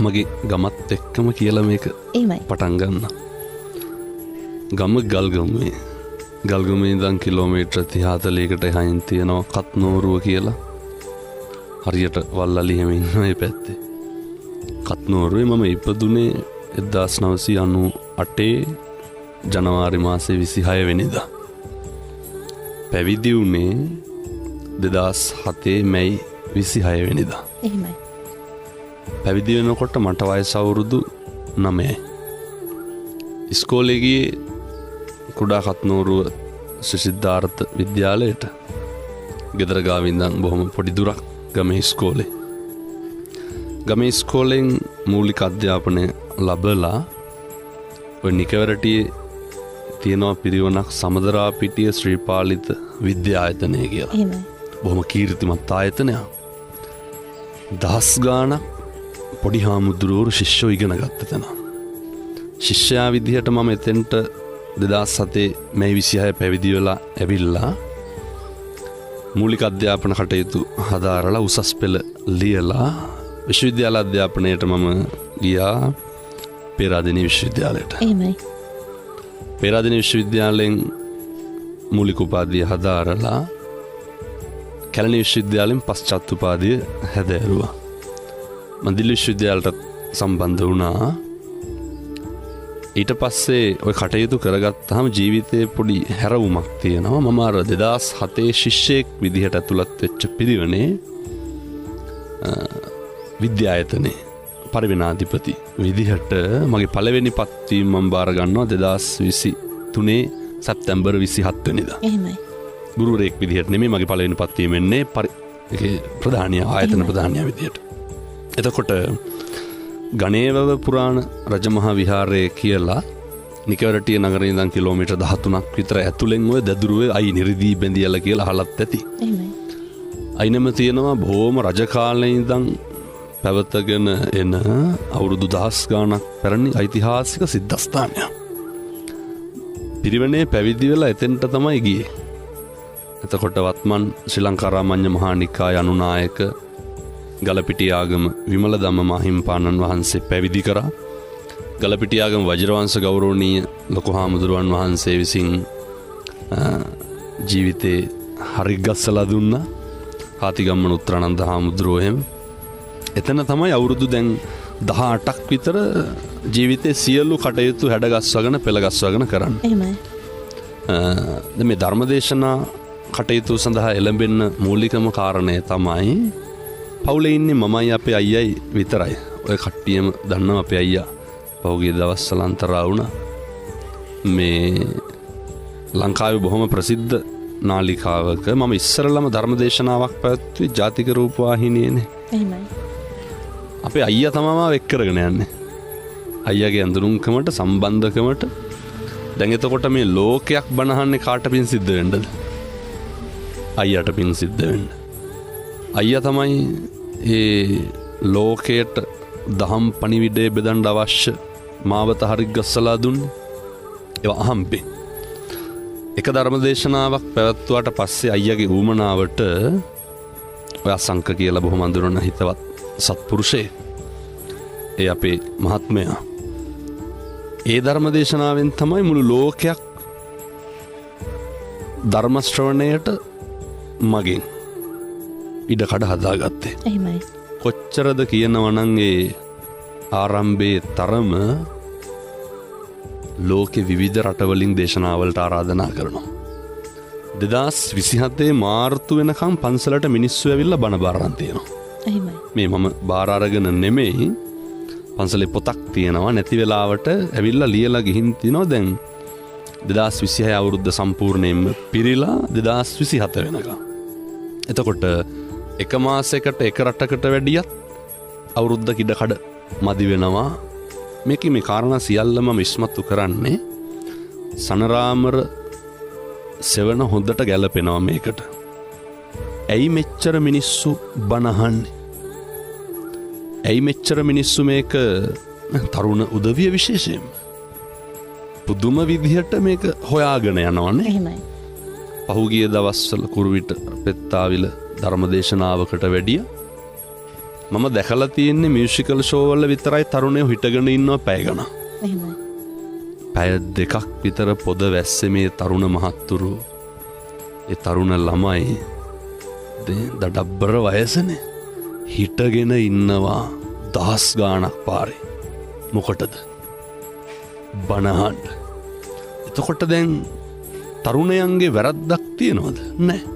මගේ ගමත් එක්කම කියලා මේක පටන් ගන්න. ගම ගල්ගමුවේ. ගල්ගමුවේ ඉඳන් කිලෝමීටර් 30-40කට එහායින් තියෙනවා කත්නෝරුව කියලා. හරියට වල්ලලි හැම ඉන්න මේ පැත්තේ. කත්නෝරුවේ මම ඉපදුනේ 1998 ජනවාරි මාසේ 26 වෙනිදා. පැවිදි වුණේ 2007 මැයි 26 වෙනිදා. එහෙමයි. පැවිදි වෙනකොට මට වයස අවුරුදු 9යි. ඉස්කෝලේ ගියේ කුඩා කත්නෝරුව සිද්ධාර්ථ විද්‍යාලයට. ගෙදර ගාව ඉඳන් බොහොම පොඩි දුරක් ගමේ ඉස්කෝලේ. ගමේ ඉස්කෝලෙන් මූලික අධ්‍යාපනය ලැබලා ඔය නිකවරටියේ තියෙනවා පිරිවනක් සමදරාපිටිය ශ්‍රීපාලිත විද්‍යායතනය කියලා. එහෙමයි. බොහොම කීර්තිමත් ආයතනයක්. දහස් ගාණක් පොඩි හාමුදුරුවෝ ශිෂ්‍යෝ ඉගෙන ගත්ත තැන. ශිෂ්‍යයා විදිහට මම එතෙන්ට 2007 මැයි 26 පැවිදි වෙලා ඇවිල්ලා මූලික අධ්‍යාපන කටයුතු හදාරලා උසස් පෙළ ලියලා විශ්වවිද්‍යාල අධ්‍යාපනයට මම ගියා පේරාදෙණිය විශ්වවිද්‍යාලයට. එහෙමයි. පේරාදෙණිය විශ්වවිද්‍යාලයෙන් මූලික උපාධිය හදාරලා කැලණි විශ්වවිද්‍යාලයෙන් පශ්චාත් උපාධිය හැදෑරුවා. මම දිල්ලි විශ්වවිද්‍යාලයට සම්බන්ධ වුණා. ඊට පස්සේ ඔය කටයුතු කරගත්තාම ජීවිතේ පොඩි හැරවුමක් තියෙනවා. මම අර 2007 ශිෂ්‍යෙක් විදිහට ඇතුළත් වෙච්ච පිරිවෙනේ විද්‍යායතනයේ පරිවෙනාධිපති විදිහට මගේ පළවෙනි පත්වීම මම බාර ගන්නවා 2023 සැප්තැම්බර් 27 වෙනිදා. එහෙමයි. ගුරුවරයෙක් විදිහට නෙමෙයි මගේ පළවෙනි පත්වීම එන්නේ ප්‍රධානිය ආයතන ප්‍රධානියා විදිහට. එතකොට ගණේවව පුරාණ රජමහා විහාරය කියලා නිකවරටිය නගරේ ඉඳන් කිලෝමීටර් 13ක් විතර ඇතුලෙන් ඔය දැදුරුවේ අයි නිරිදී බැඳියලා කියලා අහලත් ඇති. එහෙමයි. අයිනම තියෙනවා බොහොම රජ කාලේ ඉඳන් පැවතගෙන එන අවුරුදු දහස් ගාණක් පැරණි ඓතිහාසික සිද්ධාස්ථානයක්. පිරිවෙනේ පැවිදි වෙලා එතෙන්ට තමයි ගියේ. එතකොට වත්මන් ශ්‍රී ලංකා රාමඤ්ඤ මහා නිකාය අනුනායක ගලපිටියාගම විමල ධම්ම මාහිම්පාණන් වහන්සේ පැවිදි කරා. ගලපිටියාගම වජිරවංශ ගෞරවනීය ලොකු හාමුදුරුවන් වහන්සේ විසින් ජීවිතේ හරිගස්සලා දුන්නා. හාතිගම්මන උත්තරානන්ද හාමුදුරුවෝ එහෙම. එතන තමයි අවුරුදු දැන් 18ක් විතර ජීවිතේ සියලු කටයුතු හැඩගස්වගෙන පෙළගස්වගෙන කරන්නේ. එහෙමයි. දැන් මේ ධර්මදේශනා කටයුතු සඳහා එළඹෙන්න මූලිකම කාරණය තමයි පවුලේ ඉන්නේ මමයි අපේ අයියයි විතරයි. ඔය කට්ටියම දන්නවා අපේ අයියා පහුගිය දවස්වල අන්තරා වුණා. මේ ලංකාවේ බොහොම ප්‍රසිද්ධ නාලිකාවක මම ඉස්සරළම ධර්මදේශනාවක් පැවැත්වුවේ ජාතික රූපවාහිනියේනේ. එහෙමයි. අපේ අයියා තමයි මාව එක් කරගෙන යන්නේ. අයියාගේ අඳුරුම්කමට සම්බන්ධකමට. දැන් එතකොට මේ ලෝකයක් බනහන්නේ කාට පින් සිද්ධ වෙන්නද? අයියාට පින් සිද්ධ වෙන්න. අයියා තමයි ඒ ලෝකයට දහම් පණිවිඩය බෙදන්න අවශ්‍ය මාවත හරිගස්සලා දුන්නේ. ඒවා අහම්බේ. එක ධර්මදේශනාවක් පැවැත්වුවාට පස්සේ අයියාගේ ඌමනාවට ඔය අසංක කියලා බොහොම අඳුරන හිතවත් සත්පුරුෂයෙක්. ඒ අපේ මහත්මයා. ඒ ධර්මදේශනාවෙන් තමයි මුළු ලෝකයක් ධර්ම ශ්‍රවණයට මගෙන් ඉඩකඩ හදාගත්තේ. එහෙමයි. කොච්චරද කියනවා නම් ඒ ආරම්භයේ තරම ලෝකේ විවිධ රටවලින් දේශනාවලට ආරාධනා කරනවා. 2027 මාර්තු වෙනකම් පන්සලට මිනිස්සු ඇවිල්ලා බණ බාර ගන්න තියෙනවා. එහෙමයි. මේ මම බාර අරගෙන නෙමෙයි, පන්සලේ පොතක් තියෙනවා නැති වෙලාවට ඇවිල්ලා ලියලා ගිහින් තිනවා. දැන් 2026 අවුරුද්ද සම්පූර්ණයෙන්ම පිරීලා 2027 වෙනකම්. එතකොට එක මාසයකට එක රටකට වැඩියත් අවුරුද්දක ඉඩකඩ මදි වෙනවා. මේකේ මේ කාරණා සියල්ලම ඉස්මතු කරන්නේ සනරාමර සෙවන හොඳට ගැලපෙනවා මේකට. ඇයි මෙච්චර මිනිස්සු බනහන්නේ? ඇයි මෙච්චර මිනිස්සු මේක තරුණ උදවිය විශේෂයෙන් පුදුම විදිහට මේක හොයාගෙන යනවනේ. එහෙමයි. පහුගිය දවස්වල කුරුවිට පෙත්තාවිල ධර්මදේශනාවකට වැඩිය මම දැකලා තියෙන්නේ මියුසිකල් ෂෝ වල විතරයි තරුණයෝ හිටගෙන ඉන්නවා පැය ගණන්. එහෙමයි. පැය දෙකක් විතර පොද වැස්සේ මේ තරුණ මහත්තුරු ඒ තරුණ ළමයි දඩබ්බර වයසනේ හිටගෙන ඉන්නවා දහස් ගාණක් පාරේ. මොකටද? බනහන්න. එතකොට දැන් තරුණයන්ගේ වැරද්දක් තියනවද? නැහැ.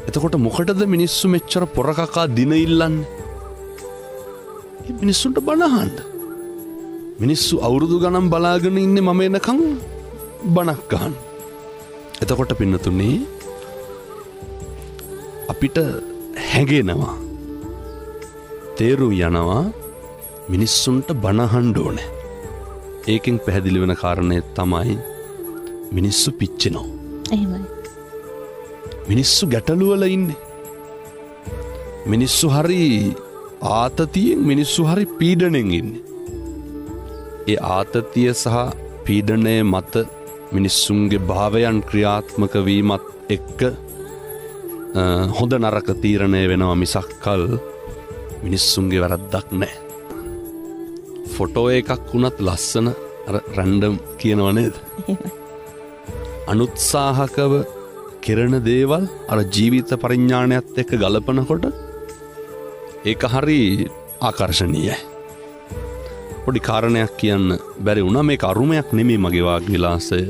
එතකොට මොකටද මිනිස්සු මෙච්චර පොරකකා දින ඉල්ලන්නේ? මිනිස්සුන්ට බනහන්න. මිනිස්සු අවුරුදු ගණන් බලාගෙන ඉන්නේ මම එනකම් බණක් ගන්න. එතකොට පින්නතුනේ අපිට හැඟෙනවා තේරුම් යනවා මිනිස්සුන්ට බනහන්න ඕනේ. ඒකෙන් පැහැදිලි වෙන කාරණේ තමයි මිනිස්සු පිච්චෙනවා. එහෙමයි. මිනිස්සු ගැටලු වල ඉන්නේ. මිනිස්සු හරි ආතතියෙන් මිනිස්සු හරි පීඩණයෙන් ඉන්නේ. ඒ ආතතිය සහ පීඩනය මත මිනිස්සුන්ගේ භාවයන් ක්‍රියාත්මක වීමත් එක්ක හොඳ නරක තීරණය වෙනවා මිසක් කල් මිනිස්සුන්ගේ වැරද්දක් නැහැ. ෆොටෝ එකක් වුණත් ලස්සන අර රැන්ඩම් කියනව නේද? අනුත්සාහකව කෙරෙන දේවල් අර ජීවිත පරිඥානයත් එක්ක ගලපනකොට ඒක හරි ආකර්ශනීයයි. පොඩි කාරණයක් කියන්න බැරි වුණා. මේක අරුමයක් නෙමෙයි මගේ වාග් විලාසය.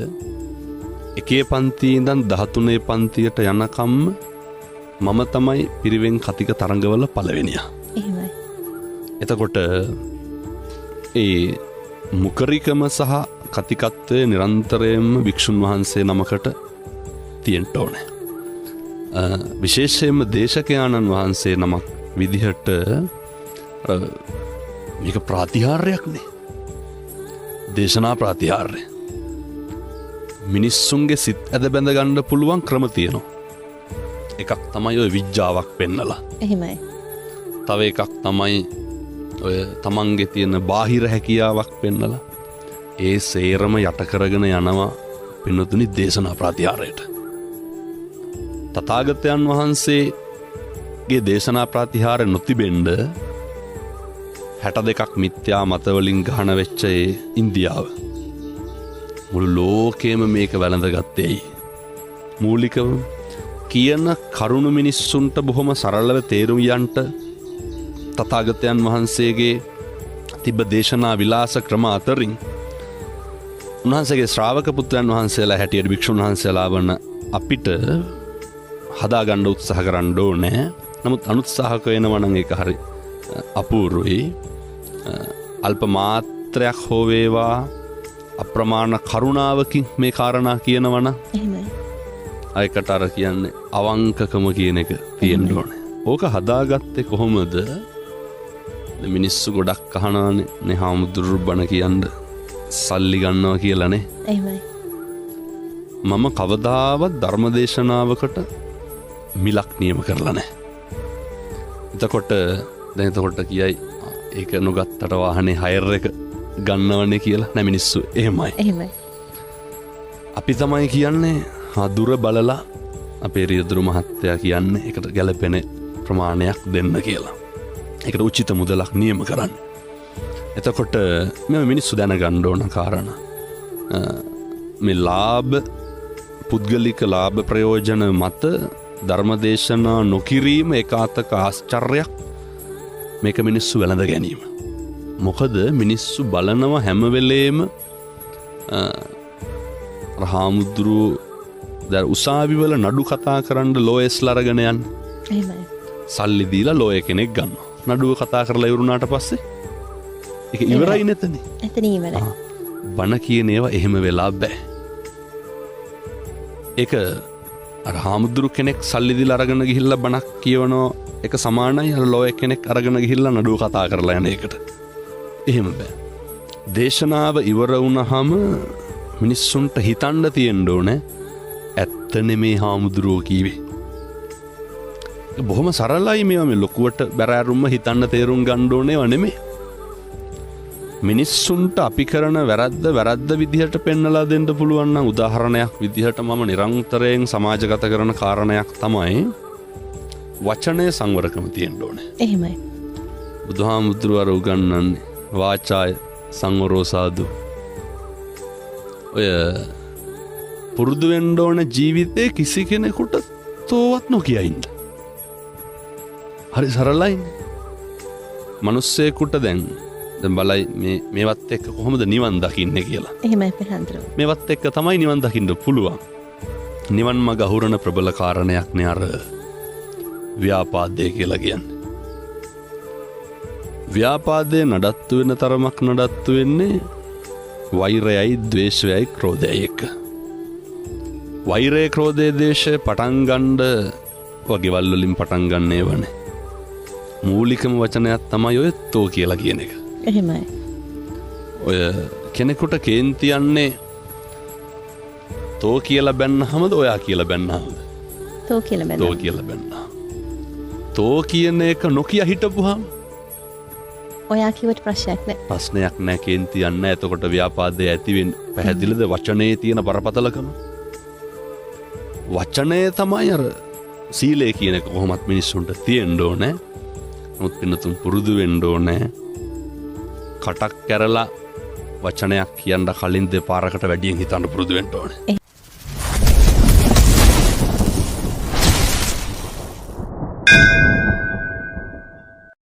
එකේ පන්තියේ ඉඳන් 13 පන්තියට යනකම් මම තමයි පිරිවෙන් කතික තරඟවල පළවෙනියා. එහෙමයි. එතකොට ඒ මුකරිකම සහ කතිකත්වය නිරන්තරයෙන්ම භික්ෂුන් වහන්සේ නමකට තියෙන්න ඕනේ. විශේෂයෙන්ම දේශකයාණන් වහන්සේ නමක් විදිහට මේක ප්‍රාතිහාර්යයක්නේ. දේශනා ප්‍රාතිහාර්ය. මිනිස්සුන්ගේ සිත් ඇද බැඳ ගන්න පුළුවන් ක්‍රම තියෙනවා. එකක් තමයි ඔය විඥාවක් පෙන්නලා. එහෙමයි. තව එකක් තමයි ඔය තමන්ගේ තියෙන බාහිර හැකියාවක් පෙන්නලා. ඒ සේරම යට කරගෙන යනවා පින්නතුනි දේශනා ප්‍රාතිහාර්යයට. තථාගතයන් වහන්සේගේ දේශනා ප්‍රාතිහාර්ය නොතිබෙන්න 62ක් මිත්‍යා මතවලින් ගහන වෙච්ච ඒ ඉන්දියාව මුළු ලෝකෙම මේක වැළඳගත්තේයි. මූලිකව කියන කරුණු මිනිස්සුන්ට බොහොම සරලව තේරුම් යන්ට තථාගතයන් වහන්සේගේ තිබ්බ දේශනා විලාස ක්‍රම අතරින් උන්වහන්සේගේ ශ්‍රාවක පුත්‍රයන් වහන්සේලා හැටියට භික්ෂුන් වහන්සේලා වන අපිට හදාගන්න උත්සාහ කරන්න ඕනේ. නමුත් අනුත්සාහක වෙනවා නම් ඒක හරි අපූර්වයි. අල්ප මාත්‍රයක් හෝ වේවා අප්‍රමාණ කරුණාවකින් මේ කාරණා කියනවනම් එහෙමයි. අයකට අර කියන්නේ අවංකකම කියන එක තියෙන්න ඕනේ. ඕක හදාගත්තේ කොහොමද? මිනිස්සු ගොඩක් අහනවානේ නේ හාමුදුරු බණ කියන්න සල්ලි ගන්නවා කියලානේ. එහෙමයි. මම කවදාවත් ධර්මදේශනාවකට මිලක් නියම කරලා නැහැ. එතකොට කියයි ඒක නොගත්තට වාහනේ හයර් එක ගන්නවනේ කියලා. නෑ මිනිස්සු එහෙමයි. එහෙමයි. අපි තමයි කියන්නේ දුර බලලා අපේ රියදුරු මහත්තයා කියන්නේ ඒකට ගැලපෙන ප්‍රමාණයක් දෙන්න කියලා. ඒකට උචිත මුදලක් නියම කරන්න. එතකොට මේ මිනිස්සු දැනගන්න ඕන කාරණා මේ ලාභ පුද්ගලික ලාභ ප්‍රයෝජන මත ධර්මදේශනා නොකිරීම එකාතක ආශ්චර්යයක්. මේක මිනිස්සු වැළඳ ගැනීම. මොකද මිනිස්සු බලනවා හැම වෙලේම හාමුදුරු උසාවිවල නඩු කතා කරන්න ලෝයස්ලා අරගෙන යන්න. එහෙමයි. සල්ලි දීලා ලෝය කෙනෙක් ගන්නවා. නඩුව කතා කරලා ඉවරුනාට පස්සේ ඒක ඉවරයි නැතනේ. එතන ඉවරයි. බණ කියන ඒවා එහෙම වෙලා බෑ. ඒක අර හාමුදුරු කෙනෙක් සල්ලි දීලා අරගෙන ගිහිල්ලා බණක් කියවනවා ඒක සමානයි අර ලෝය කෙනෙක් අරගෙන ගිහිල්ලා නඩුව කතා කරලා යන එකට. එහෙම බෑ. දේශනාව ඉවර වුණාම මිනිස්සුන්ට හිතන්න තියෙන්න ඕනේ ඇත්ත නෙමේ හාමුදුරුවෝ කීවේ. බොහොම සරලයි මේවා. මේ ලොකුවට බැරෑරුම්ම හිතන්න තේරුම් ගන්න ඕනේව නෙමෙයි. මිනිස්සුන්ට අපි කරන වැරද්ද විදිහට පෙන්නලා දෙන්න පුළුවන් නම් උදාහරණයක් විදිහට මම නිරන්තරයෙන් සමාජගත කරන කාරණයක් තමයි වචනය සංවරකම තියෙන්න ඕනේ. එහෙමයි. බුදුහාමුදුරුවෝ උගන්වන්නේ වාචාය සංවරෝ සාදු. ඔය පුරුදු වෙන්න ඕන ජීවිතේ කිසි කෙනෙකුට තෝවත් නොකිය ඉන්න. හරි සරලයිනේ. මිනිස්සෙකුට දැන් බලයි මේවත් එක්ක කොහොමද නිවන් දකින්නේ කියලා. එහෙමයි පෙරහන්තර. මේවත් එක්ක තමයි නිවන් දකින්න පුළුවන්. නිවන් මඟ අහුරන ප්‍රබල කාරණයක් නේ අර ව්‍යාපාදේ කියලා කියන්නේ. ව්‍යාපාදේ නඩත්තු වෙන තරමක් නඩත්තු වෙන්නේ වෛරයයි ද්වේෂයයි ක්‍රෝධයයි එක්ක. වෛරය ක්‍රෝධය ද්වේෂය පටන් ගන්න වගේවල් වලින් පටන් ගන්න ඒවනේ. මූලිකම වචනයක් තමයි ඔය තෝ කියලා කියන එක. එහෙමයි. ඔය කෙනෙකුට කේන්ති යන්නේ තෝ කියලා බැන්නහමද ඔයා කියලා බැන්නහමද? තෝ කියලා බැන්නා. තෝ කියලා බැන්නා. තෝ කියන එක නොකිය හිටපුවාම ඔයා කිව්වට ප්‍රශ්නයක් නැහැ. ප්‍රශ්නයක් නැහැ කේන්ති යන්නේ. එතකොට ව්‍යාපාදේ ඇති වෙන්නේ පැහැදිලිද වචනේ තියෙන බරපතලකම? වචනය තමයි අර සීලය කියන එක කොහොමත් මිනිස්සුන්ට තියෙන්න ඕනේ. නමුත් පින්නතුන් පුරුදු වෙන්න ඕනේ. කටක් කැරලා වචනයක් කියන්න කලින් දෙපාරකට වැඩියෙන් හිතන්න පුරුදු වෙන්න ඕනේ.